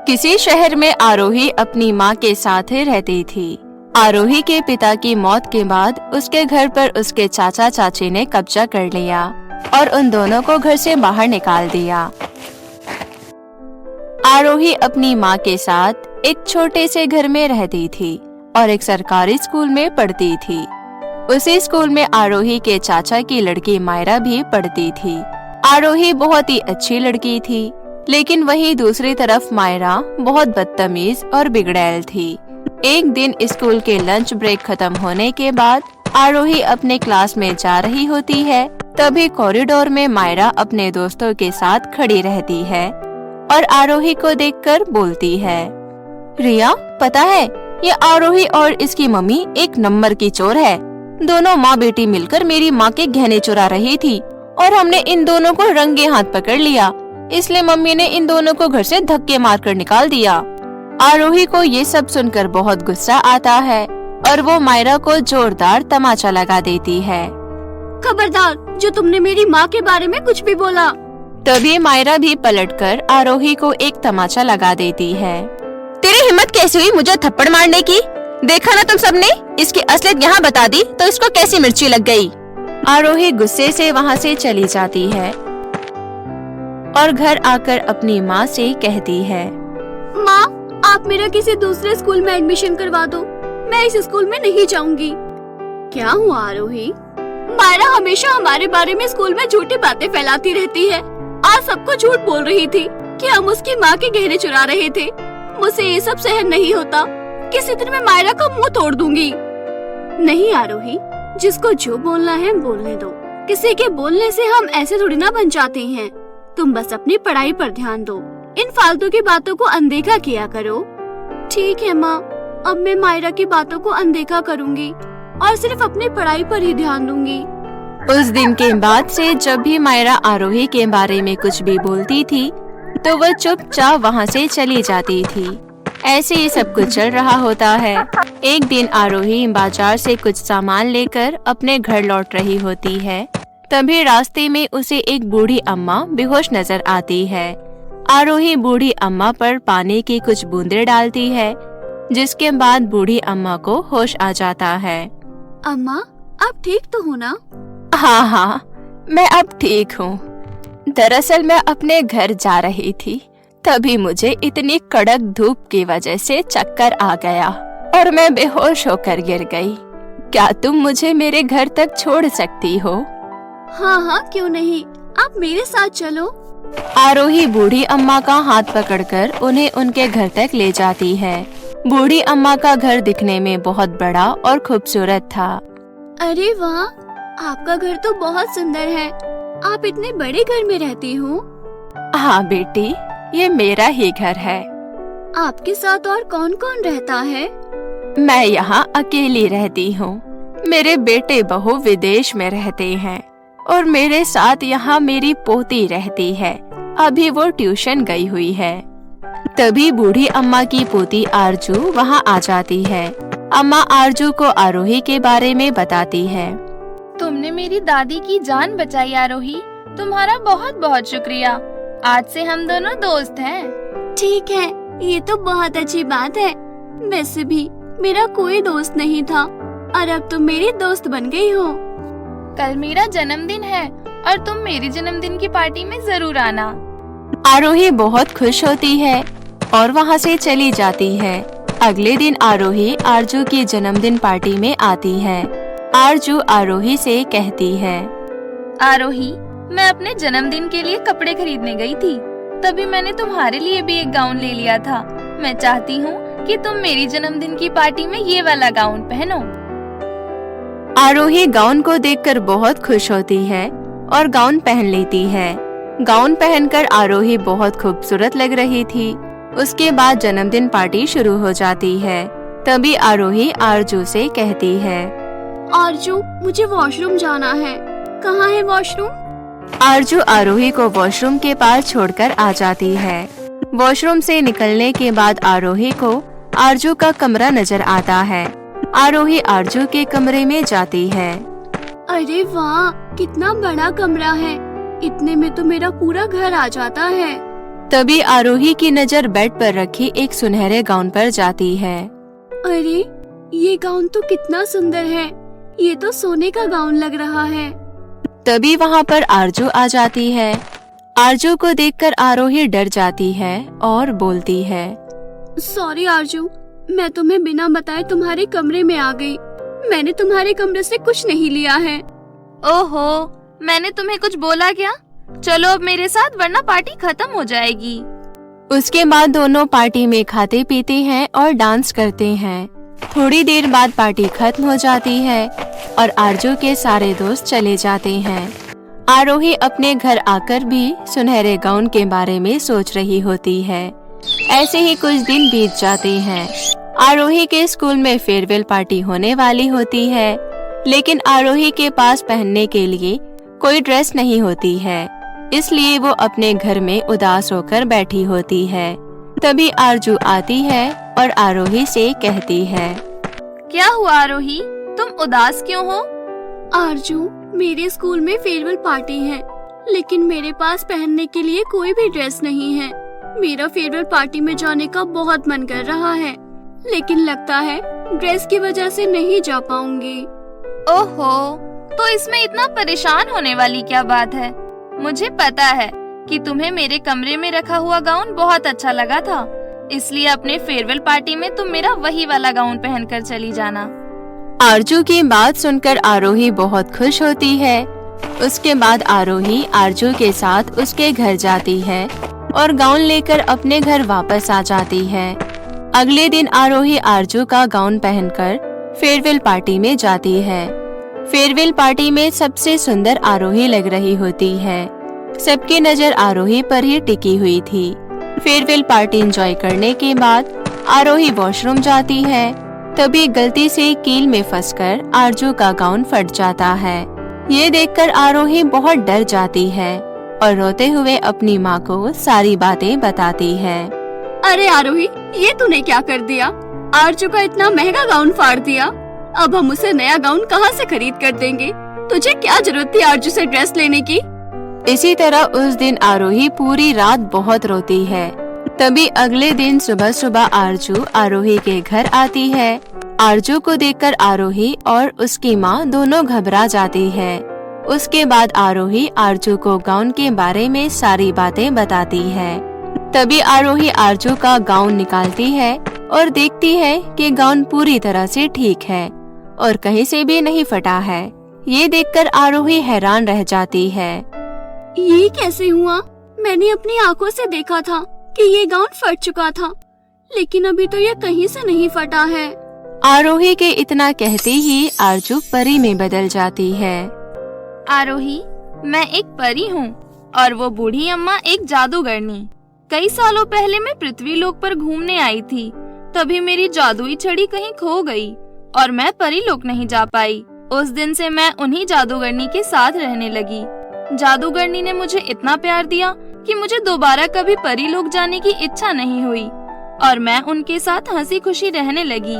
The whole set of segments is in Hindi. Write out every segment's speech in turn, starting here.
किसी शहर में आरोही अपनी माँ के साथ रहती थी। आरोही के पिता की मौत के बाद उसके घर पर उसके चाचा चाची ने कब्जा कर लिया और उन दोनों को घर से बाहर निकाल दिया। आरोही अपनी माँ के साथ एक छोटे से घर में रहती थी और एक सरकारी स्कूल में पढ़ती थी। उसी स्कूल में आरोही के चाचा की लड़की मायरा भी पढ़ती थी। आरोही बहुत ही अच्छी लड़की थी, लेकिन वहीं दूसरी तरफ मायरा बहुत बदतमीज और बिगड़ैल थी। एक दिन स्कूल के लंच ब्रेक खत्म होने के बाद आरोही अपने क्लास में जा रही होती है। तभी कॉरिडोर में मायरा अपने दोस्तों के साथ खड़ी रहती है और आरोही को देखकर बोलती है, रिया, पता है ये आरोही और इसकी मम्मी एक नंबर की चोर है। दोनों माँ बेटी मिलकर मेरी माँ के गहने चुरा रही थी और हमने इन दोनों को रंगे हाथ पकड़ लिया, इसलिए मम्मी ने इन दोनों को घर से धक्के मारकर निकाल दिया। आरोही को ये सब सुनकर बहुत गुस्सा आता है और वो मायरा को जोरदार तमाचा लगा देती है। खबरदार, जो तुमने मेरी माँ के बारे में कुछ भी बोला। तभी मायरा भी पलटकर आरोही को एक तमाचा लगा देती है। तेरी हिम्मत कैसी हुई मुझे थप्पड़ मारने की? देखा ना तुम सबने, इसकी असलियत यहाँ बता दी तो इसको कैसी मिर्ची लग गई। आरोही गुस्से से वहाँ से चली जाती है और घर आकर अपनी माँ से कहती है, माँ, आप मेरा किसी दूसरे स्कूल में एडमिशन करवा दो, मैं इस स्कूल में नहीं जाऊंगी। क्या हुआ आरोही? मायरा हमेशा हमारे बारे में स्कूल में झूठी बातें फैलाती रहती है। आज सबको झूठ बोल रही थी कि हम उसकी माँ के गहने चुरा रहे थे। मुझसे ये सब सहन नहीं होता, किसी दिन मैं मायरा का मुंह तोड़ दूंगी। नहीं आरोही, जिसको जो बोलना है बोलने दो। किसी के बोलने से हम ऐसे थोड़ी ना बन जाते हैं। तुम बस अपनी पढ़ाई पर ध्यान दो, इन फालतू की बातों को अनदेखा किया करो। ठीक है माँ, अब मैं मायरा की बातों को अनदेखा करूँगी और सिर्फ अपनी पढ़ाई पर ही ध्यान दूंगी। उस दिन के बाद से जब भी मायरा आरोही के बारे में कुछ भी बोलती थी तो वह चुपचाप वहाँ से चली जाती थी। ऐसे ही सब कुछ चल रहा होता है। एक दिन आरोही बाजार से कुछ सामान लेकर अपने घर लौट रही होती है। तभी रास्ते में उसे एक बूढ़ी अम्मा बेहोश नजर आती है। आरोही बूढ़ी अम्मा पर पानी की कुछ बूंदें डालती है, जिसके बाद बूढ़ी अम्मा को होश आ जाता है। अम्मा, आप ठीक तो हो ना? हाँ, मैं अब ठीक हूँ। दरअसल मैं अपने घर जा रही थी, तभी मुझे इतनी कड़क धूप की वजह से चक्कर आ गया और मैं बेहोश होकर गिर गई। क्या तुम मुझे मेरे घर तक छोड़ सकती हो? हाँ, क्यों नहीं, आप मेरे साथ चलो। आरोही बूढ़ी अम्मा का हाथ पकड़कर उन्हें उनके घर तक ले जाती है। बूढ़ी अम्मा का घर दिखने में बहुत बड़ा और खूबसूरत था। अरे वाह, आपका घर तो बहुत सुंदर है। आप इतने बड़े घर में रहती हो? हाँ बेटी, ये मेरा ही घर है। आपके साथ और कौन कौन रहता है? मैं यहाँ अकेली रहती हूँ। मेरे बेटे बहू विदेश में रहते हैं और मेरे साथ यहाँ मेरी पोती रहती है। अभी वो ट्यूशन गई हुई है। तभी बूढ़ी अम्मा की पोती आरजू वहाँ आ जाती है। अम्मा आरजू को आरोही के बारे में बताती है। तुमने मेरी दादी की जान बचाई आरोही, तुम्हारा बहुत बहुत शुक्रिया। आज से हम दोनों दोस्त हैं। ठीक है, ये तो बहुत अच्छी बात है। वैसे भी मेरा कोई दोस्त नहीं था और अब तुम मेरी दोस्त बन गई हो। कल मेरा जन्मदिन है और तुम मेरी जन्मदिन की पार्टी में जरूर आना। आरोही बहुत खुश होती है और वहाँ से चली जाती है। अगले दिन आरोही आरजू की जन्मदिन पार्टी में आती है। आरजू आरोही से कहती है, आरोही, मैं अपने जन्मदिन के लिए कपड़े खरीदने गई थी, तभी मैंने तुम्हारे लिए भी एक गाउन ले लिया था। मैं चाहती हूँ कि तुम मेरी जन्मदिन की पार्टी में ये वाला गाउन पहनो। आरोही गाउन को देखकर बहुत खुश होती है और गाउन पहन लेती है। गाउन पहनकर आरोही बहुत खूबसूरत लग रही थी। उसके बाद जन्मदिन पार्टी शुरू हो जाती है। तभी आरोही आरजू से कहती है, आरजू, मुझे वॉशरूम जाना है। कहाँ है वॉशरूम? आरजू आरोही को वॉशरूम के पास छोड़कर आ जाती है। वॉशरूम से निकलने के बाद आरोही को आरजू का कमरा नजर आता है। आरोही आरजू के कमरे में जाती है। अरे वाह, कितना बड़ा कमरा है। इतने में तो मेरा पूरा घर आ जाता है। तभी आरोही की नजर बेड पर रखी एक सुनहरे गाउन पर जाती है। अरे ये गाउन तो कितना सुंदर है, ये तो सोने का गाउन लग रहा है। तभी वहाँ पर आरजू आ जाती है। आरजू को देखकर आरोही डर जाती है और बोलती है, सॉरी आरजू, मैं तुम्हें बिना बताए तुम्हारे कमरे में आ गई। मैंने तुम्हारे कमरे से कुछ नहीं लिया है। ओहो, मैंने तुम्हें कुछ बोला क्या? चलो अब मेरे साथ, वरना पार्टी खत्म हो जाएगी। उसके बाद दोनों पार्टी में खाते पीते हैं और डांस करते हैं। थोड़ी देर बाद पार्टी खत्म हो जाती है और आरजू के सारे दोस्त चले जाते हैं। आरोही अपने घर आकर भी सुनहरे गाउन के बारे में सोच रही होती है। ऐसे ही कुछ दिन बीत जाते हैं। आरोही के स्कूल में फेयरवेल पार्टी होने वाली होती है, लेकिन आरोही के पास पहनने के लिए कोई ड्रेस नहीं होती है, इसलिए वो अपने घर में उदास होकर बैठी होती है। तभी आरजू आती है और आरोही से कहती है, क्या हुआ आरोही, तुम उदास क्यों हो? आरजू, मेरे स्कूल में फेयरवेल पार्टी है, लेकिन मेरे पास पहनने के लिए कोई भी ड्रेस नहीं है। मेरा फेयरवेल पार्टी में जाने का बहुत मन कर रहा है, लेकिन लगता है ड्रेस की वजह से नहीं जा पाऊंगी। ओहो, तो इसमें इतना परेशान होने वाली क्या बात है? मुझे पता है कि तुम्हें मेरे कमरे में रखा हुआ गाउन बहुत अच्छा लगा था, इसलिए अपने फेयरवेल पार्टी में तुम मेरा वही वाला गाउन पहनकर चली जाना। आरजू की बात सुनकर आरोही बहुत खुश होती है। उसके बाद आरोही आरजू के साथ उसके घर जाती है और गाउन लेकर अपने घर वापस आ जाती है। अगले दिन आरोही आरजू का गाउन पहनकर फेयरवेल पार्टी में जाती है। फेयरवेल पार्टी में सबसे सुंदर आरोही लग रही होती है। सबकी नजर आरोही पर ही टिकी हुई थी। फेयरवेल पार्टी एंजॉय करने के बाद आरोही वॉशरूम जाती है। तभी गलती से कील में फंसकर आरजू का गाउन फट जाता है। ये देखकर आरोही बहुत डर जाती है और रोते हुए अपनी माँ को सारी बातें बताती है। अरे आरोही, ये तूने क्या कर दिया? आरजू का इतना महंगा गाउन फाड़ दिया। अब हम उसे नया गाउन कहाँ से खरीद कर देंगे? तुझे क्या जरूरत थी आरजू से ड्रेस लेने की? इसी तरह उस दिन आरोही पूरी रात बहुत रोती है। तभी अगले दिन सुबह सुबह आरजू आरोही के घर आती है। आरजू को देखकर आरोही और उसकी माँ दोनों घबरा जाती है। उसके बाद आरोही आरजू को गाउन के बारे में सारी बातें बताती है। तभी आरोही आरजू का गाउन निकालती है और देखती है कि गाउन पूरी तरह से ठीक है और कहीं से भी नहीं फटा है। ये देखकर आरोही हैरान रह जाती है। ये कैसे हुआ? मैंने अपनी आंखों से देखा था कि ये गाउन फट चुका था, लेकिन अभी तो ये कहीं से नहीं फटा है। आरोही के इतना कहते ही आरजू परी में बदल जाती है। आरोही, मैं एक परी हूँ और वो बूढ़ी अम्मा एक जादूगरनी। कई सालों पहले मैं पृथ्वी लोक पर घूमने आई थी, तभी मेरी जादुई छड़ी कहीं खो गई और मैं परी लोक नहीं जा पाई। उस दिन से मैं उन्हीं जादूगरनी के साथ रहने लगी। जादूगरनी ने मुझे इतना प्यार दिया कि मुझे दोबारा कभी परी लोक जाने की इच्छा नहीं हुई और मैं उनके साथ हंसी खुशी रहने लगी।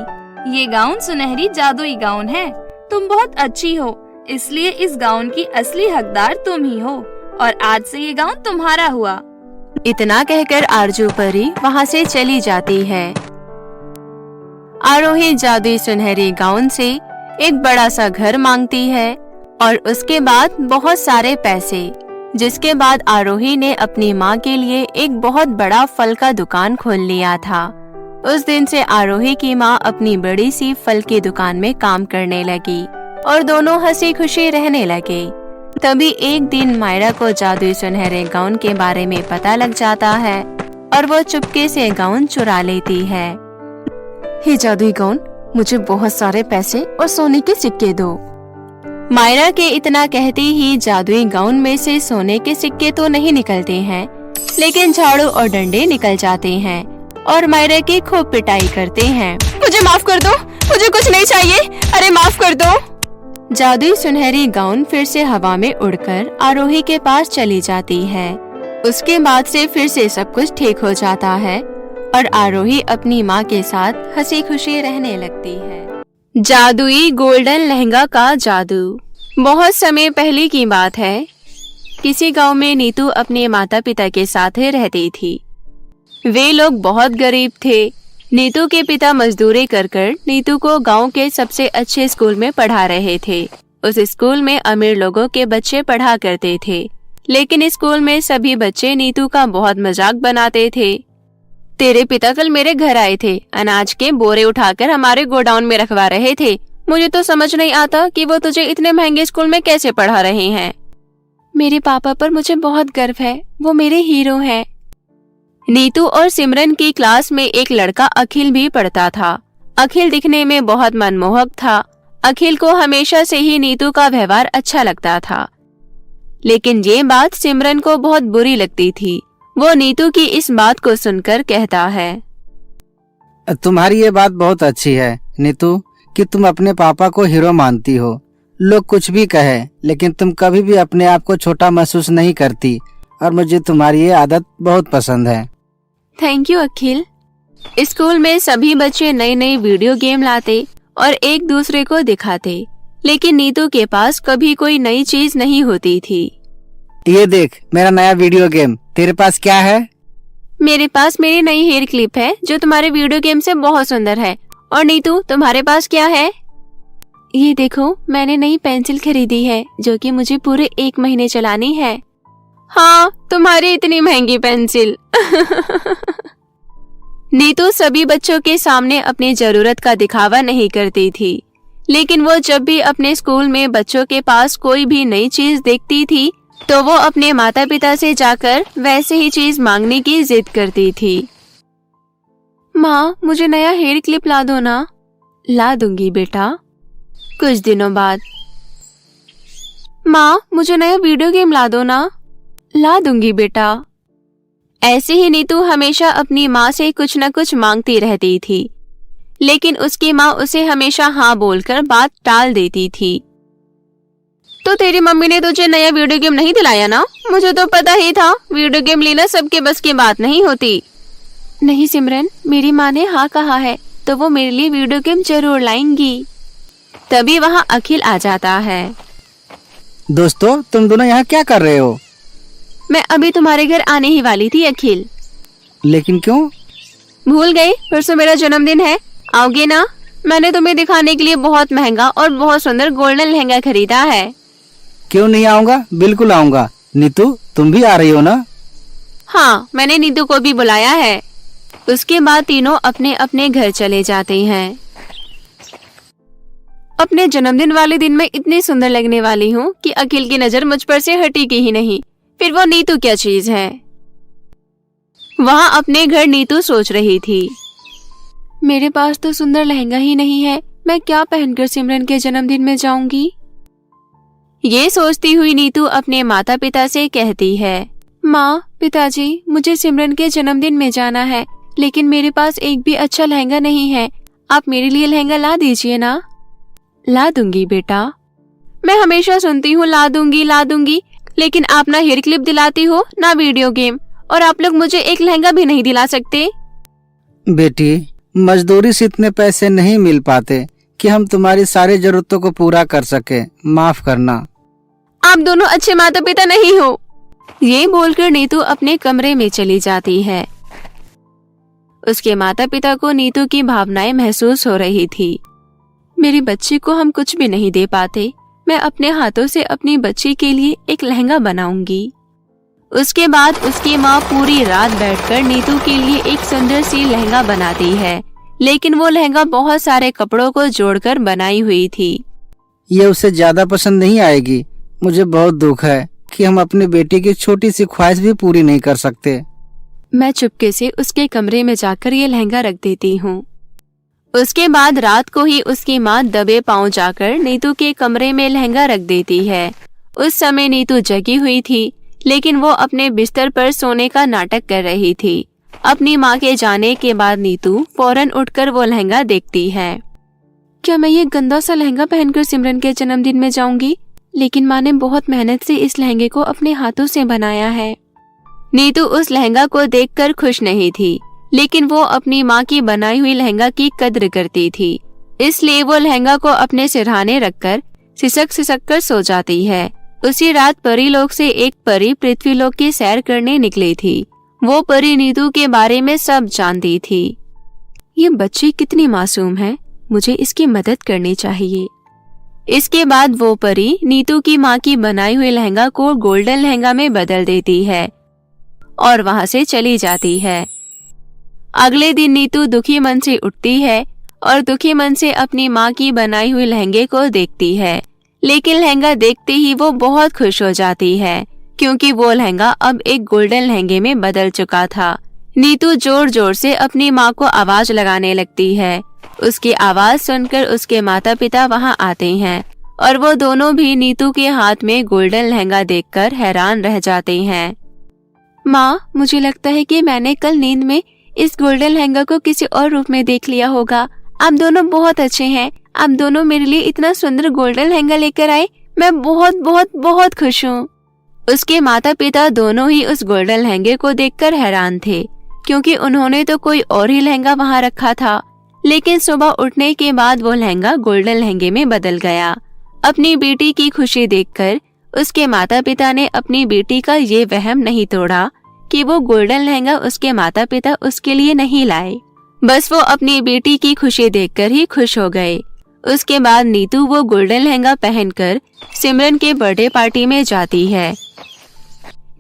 ये गाउन सुनहरी जादुई गाउन है। तुम बहुत अच्छी हो, इसलिए इस गाउन की असली हकदार तुम ही हो और आज से ये गाउन तुम्हारा हुआ। इतना कहकर आरजू परी वहाँ से चली जाती है। आरोही जादुई सुनहरी गाउन से एक बड़ा सा घर मांगती है और उसके बाद बहुत सारे पैसे, जिसके बाद आरोही ने अपनी माँ के लिए एक बहुत बड़ा फल का दुकान खोल लिया था। उस दिन से आरोही की माँ अपनी बड़ी सी फल की दुकान में काम करने लगी और दोनों हंसी खुशी रहने लगे। तभी एक दिन मायरा को जादुई सुनहरे गाउन के बारे में पता लग जाता है और वो चुपके से गाउन चुरा लेती है। हे जादुई गाउन, मुझे बहुत सारे पैसे और सोने के सिक्के दो। मायरा के इतना कहते ही जादुई गाउन में से सोने के सिक्के तो नहीं निकलते हैं, लेकिन झाड़ू और डंडे निकल जाते हैं और मायरा की खूब पिटाई करते हैं। मुझे माफ कर दो, मुझे कुछ नहीं चाहिए, अरे माफ कर दो। जादुई सुनहरी गाउन फिर से हवा में उड़कर आरोही के पास चली जाती है। उसके बाद से फिर से सब कुछ ठीक हो जाता है और आरोही अपनी माँ के साथ हंसी खुशी रहने लगती है। जादुई गोल्डन लहंगा का जादू। बहुत समय पहले की बात है। किसी गांव में नीतू अपने माता पिता के साथ रहती थी। वे लोग बहुत गरीब थे। नीतू के पिता मजदूरी कर नीतू को गांव के सबसे अच्छे स्कूल में पढ़ा रहे थे। उस स्कूल में अमीर लोगों के बच्चे पढ़ा करते थे, लेकिन स्कूल में सभी बच्चे नीतू का बहुत मजाक बनाते थे। तेरे पिता कल मेरे घर आए थे, अनाज के बोरे उठाकर हमारे गोडाउन में रखवा रहे थे। मुझे तो समझ नहीं आता कि वो तुझे इतने महंगे स्कूल में कैसे पढ़ा रहे हैं। मेरे पापा पर मुझे बहुत गर्व है, वो मेरे हीरो हैं। नीतू और सिमरन की क्लास में एक लड़का अखिल भी पढ़ता था। अखिल दिखने में बहुत मनमोहक था। अखिल को हमेशा से ही नीतू का व्यवहार अच्छा लगता था, लेकिन ये बात सिमरन को बहुत बुरी लगती थी। वो नीतू की इस बात को सुनकर कहता है, तुम्हारी ये बात बहुत अच्छी है नीतू, कि तुम अपने पापा को हीरो मानती हो। लोग कुछ भी कहे, लेकिन तुम कभी भी अपने आप को छोटा महसूस नहीं करती, और मुझे तुम्हारी ये आदत बहुत पसंद है। Thank you Akhil. स्कूल में सभी बच्चे नई नई वीडियो गेम लाते और एक दूसरे को दिखाते, लेकिन नीतू के पास कभी कोई नई चीज नहीं होती थी। ये देख मेरा नया वीडियो गेम, तेरे पास क्या है? मेरे पास मेरी नई हेयर क्लिप है जो तुम्हारे वीडियो गेम से बहुत सुंदर है। और नीतू तुम्हारे पास क्या है? ये देखो मैंने नई पेंसिल खरीदी है जो कि मुझे पूरे 1 महीने चलानी है। हाँ, तुम्हारी इतनी महंगी पेंसिल। नीतू सभी बच्चों के सामने अपनी जरूरत का दिखावा नहीं करती थी, लेकिन वो जब भी अपने स्कूल में बच्चों के पास कोई भी नई चीज देखती थी तो वो अपने माता पिता से जाकर वैसे ही चीज मांगने की जिद करती थी। माँ, मुझे नया हेयर क्लिप ला दो ना। ला दूंगी बेटा। कुछ दिनों बाद, माँ मुझे नया वीडियो गेम ला दो ना। ला दूंगी बेटा। ऐसे ही नीतू हमेशा अपनी माँ से कुछ न कुछ मांगती रहती थी, लेकिन उसकी माँ उसे हमेशा हाँ बोलकर बात टाल देती थी। तो तेरी मम्मी ने तुझे नया वीडियो गेम नहीं दिलाया ना? मुझे तो पता ही था वीडियो गेम लेना सबके बस की बात नहीं होती। नहीं सिमरन, मेरी माँ ने हाँ कहा है तो वो मेरे लिए वीडियो गेम जरूर लाएंगी। तभी वहाँ अखिल आ जाता है। दोस्तों, तुम दोनों यहाँ क्या कर रहे हो? मैं अभी तुम्हारे घर आने ही वाली थी अखिल। लेकिन क्यों? भूल गई? परसों मेरा जन्मदिन है, आओगे ना? मैंने तुम्हें दिखाने के लिए बहुत महंगा और बहुत सुंदर गोल्डन लहंगा खरीदा है। क्यों नहीं आऊँगा, बिल्कुल आऊँगा। नीतू तुम भी आ रही हो ना? हाँ, मैंने नीतू को भी बुलाया है। उसके बाद तीनों अपने अपने घर चले जाते हैं। अपने जन्मदिन वाले दिन में इतनी सुंदर लगने वाली हूँ कि अखिल की नजर मुझ पर से हटेगी ही नहीं, फिर वो नीतू क्या चीज है। वहाँ अपने घर नीतू सोच रही थी, मेरे पास तो सुंदर लहंगा ही नहीं है, मैं क्या पहनकर सिमरन के जन्मदिन में जाऊंगी। ये सोचती हुई नीतू अपने माता पिता से कहती है, माँ पिताजी, मुझे सिमरन के जन्मदिन में जाना है, लेकिन मेरे पास एक भी अच्छा लहंगा नहीं है। आप मेरे लिए लहंगा ला दीजिए ना। ला दूंगी बेटा। मैं हमेशा सुनती हूँ ला दूंगी, लेकिन आप ना हेयर क्लिप दिलाती हो ना वीडियो गेम, और आप लोग मुझे एक लहंगा भी नहीं दिला सकते। बेटी, मजदूरी से इतने पैसे नहीं मिल पाते कि हम तुम्हारी सारी जरूरतों को पूरा कर सके, माफ करना। आप दोनों अच्छे माता पिता नहीं हो। ये बोलकर नीतू अपने कमरे में चली जाती है। उसके माता पिता को नीतू की भावनाएं महसूस हो रही थी। मेरी बच्ची को हम कुछ भी नहीं दे पाते, मैं अपने हाथों से अपनी बच्ची के लिए एक लहंगा बनाऊंगी। उसके बाद उसकी माँ पूरी रात बैठकर नीतू के लिए एक सुंदर सी लहंगा बनाती है, लेकिन वो लहंगा बहुत सारे कपड़ों को जोड़कर बनाई हुई थी। ये उसे ज्यादा पसंद नहीं आएगी। मुझे बहुत दुख है कि हम अपनी बेटी की छोटी सी ख्वाहिश भी पूरी नहीं कर सकते। मैं चुपके से उसके कमरे में जाकर ये लहंगा रख देती हूँ। उसके बाद रात को ही उसकी माँ दबे पांव जाकर नीतू के कमरे में लहंगा रख देती है। उस समय नीतू जगी हुई थी, लेकिन वो अपने बिस्तर पर सोने का नाटक कर रही थी। अपनी माँ के जाने के बाद नीतू फौरन उठकर वो लहंगा देखती है। क्या मैं ये गंदा सा लहंगा पहनकर सिमरन के जन्मदिन में जाऊंगी? लेकिन माँ ने बहुत मेहनत से इस लहंगे को अपने हाथों से बनाया है। नीतू उस लहंगा को देखकर खुश नहीं थी, लेकिन वो अपनी माँ की बनाई हुई लहंगा की कद्र करती थी, इसलिए वो लहंगा को अपने सिरहाने रखकर सिसक कर सो जाती है। उसी रात परीलोक से एक परी पृथ्वीलोक की सैर करने निकली थी। वो परी नीतू के बारे में सब जानती थी। ये बच्ची कितनी मासूम है, मुझे इसकी मदद करनी चाहिए। इसके बाद वो परी नीतू की माँ की बनाई हुई लहंगा को गोल्डन लहंगा में बदल देती है और वहाँ से चली जाती है। अगले दिन नीतू दुखी मन से उठती है और दुखी मन से अपनी माँ की बनाई हुई लहंगे को देखती है, लेकिन लहंगा देखते ही वो बहुत खुश हो जाती है क्योंकि वो लहंगा अब एक गोल्डन लहंगे में बदल चुका था। नीतू जोर जोर से अपनी माँ को आवाज लगाने लगती है। उसकी आवाज सुनकर उसके माता पिता वहाँ आते हैं और वो दोनों भी नीतू के हाथ में गोल्डन लहंगा देखकर हैरान रह जाते हैं। माँ, मुझे लगता है कि मैंने कल नींद में इस गोल्डन लहंगा को किसी और रूप में देख लिया होगा। आप दोनों बहुत अच्छे हैं। आप दोनों मेरे लिए इतना सुंदर गोल्डन लहंगा लेकर आए। मैं बहुत बहुत बहुत खुश हूँ। उसके माता पिता दोनों ही उस गोल्डन लहंगे को देखकर हैरान थे क्योंकि उन्होंने तो कोई और ही लहंगा वहाँ रखा था, लेकिन सुबह उठने के बाद वो लहंगा गोल्डन लहंगे में बदल गया। अपनी बेटी की खुशी देखकर उसके माता पिता ने अपनी बेटी का ये वहम नहीं तोड़ा कि वो गोल्डन लहंगा उसके माता पिता उसके लिए नहीं लाए। बस वो अपनी बेटी की खुशी देखकर ही खुश हो गए। उसके बाद नीतू वो गोल्डन लहंगा पहनकर सिमरन के बर्थडे पार्टी में जाती है।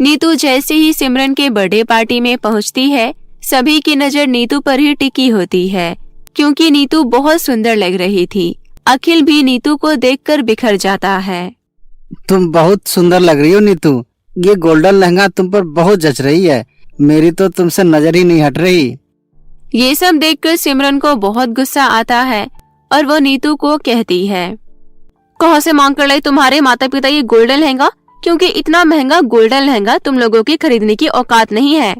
नीतू जैसे ही सिमरन के बर्थडे पार्टी में पहुंचती है, सभी की नजर नीतू पर ही टिकी होती है क्योंकि नीतू बहुत सुंदर लग रही थी। अखिल भी नीतू को देखकर बिखर जाता है। तुम बहुत सुंदर लग रही हो नीतू। ये गोल्डन लहंगा तुम पर बहुत जच रही है। मेरी तो तुमसे नजर ही नहीं हट रही। ये सब देखकर सिमरन को बहुत गुस्सा आता है और वो नीतू को कहती है, कहाँ से मांग कर लाई तुम्हारे माता पिता ये गोल्डन लहंगा? क्योंकि इतना महंगा गोल्डन लहंगा तुम लोगों की खरीदने की औकात नहीं है।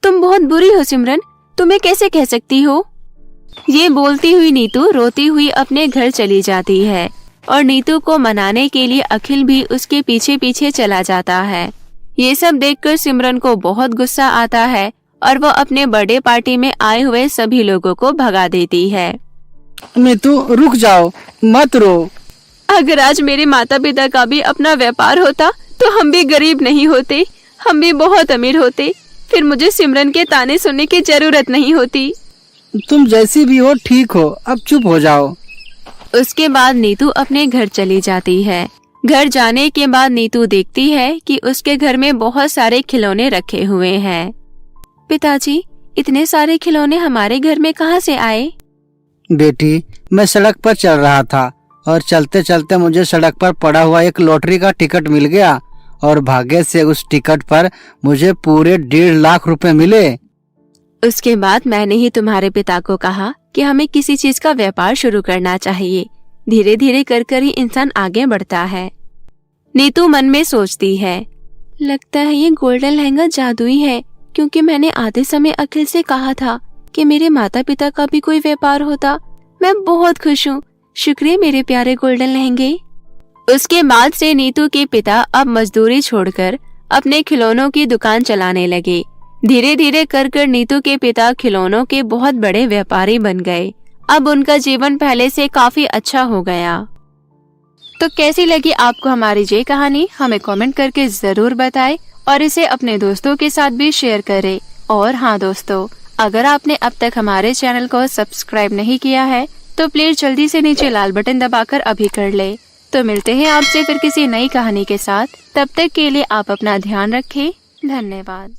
तुम बहुत बुरी हो सिमरन, तुम्हें कैसे कह सकती हो? ये बोलती हुई नीतू रोती हुई अपने घर चली जाती है और नीतू को मनाने के लिए अखिल भी उसके पीछे पीछे चला जाता है। ये सब देखकर सिमरन को बहुत गुस्सा आता है और वो अपने बर्थडे पार्टी में आए हुए सभी लोगों को भगा देती है। नीतू रुक जाओ, मत रो। अगर आज मेरे माता पिता का भी अपना व्यापार होता तो हम भी गरीब नहीं होते, हम भी बहुत अमीर होते। फिर मुझे सिमरन के ताने सुनने की जरूरत नहीं होती। तुम जैसी भी हो ठीक हो, अब चुप हो जाओ। उसके बाद नीतू अपने घर चली जाती है। घर जाने के बाद नीतू देखती है कि उसके घर में बहुत सारे खिलौने रखे हुए हैं। पिताजी, इतने सारे खिलौने हमारे घर में कहाँ से आए? बेटी, मैं सड़क पर चल रहा था और चलते चलते मुझे सड़क पर पड़ा हुआ एक लॉटरी का टिकट मिल गया और भाग्य से उस टिकट पर मुझे पूरे 1.5 लाख रुपए मिले। उसके बाद मैंने ही तुम्हारे पिता को कहा कि हमें किसी चीज का व्यापार शुरू करना चाहिए। धीरे धीरे कर ही इंसान आगे बढ़ता है। नीतू मन में सोचती है, लगता है ये गोल्डन लहंगा जादुई है क्योंकि मैंने आधे समय अखिल से कहा था कि मेरे माता पिता का भी कोई व्यापार होता। मैं बहुत खुश हूँ, शुक्रिया मेरे प्यारे गोल्डन लहंगे। उसके बाद से नीतू के पिता अब मजदूरी छोड़कर अपने खिलौनों की दुकान चलाने लगे। धीरे धीरे कर नीतू के पिता खिलौनों के बहुत बड़े व्यापारी बन गए। अब उनका जीवन पहले से काफी अच्छा हो गया। तो कैसी लगी आपको हमारी ये कहानी? हमें कमेंट करके जरूर बताएं और इसे अपने दोस्तों के साथ भी शेयर करें। और हाँ दोस्तों, अगर आपने अब तक हमारे चैनल को सब्सक्राइब नहीं किया है तो प्लीज जल्दी से नीचे लाल बटन दबाकर अभी कर ले। तो मिलते हैं आपसे फिर किसी नई कहानी के साथ। तब तक के लिए आप अपना ध्यान रखें। धन्यवाद।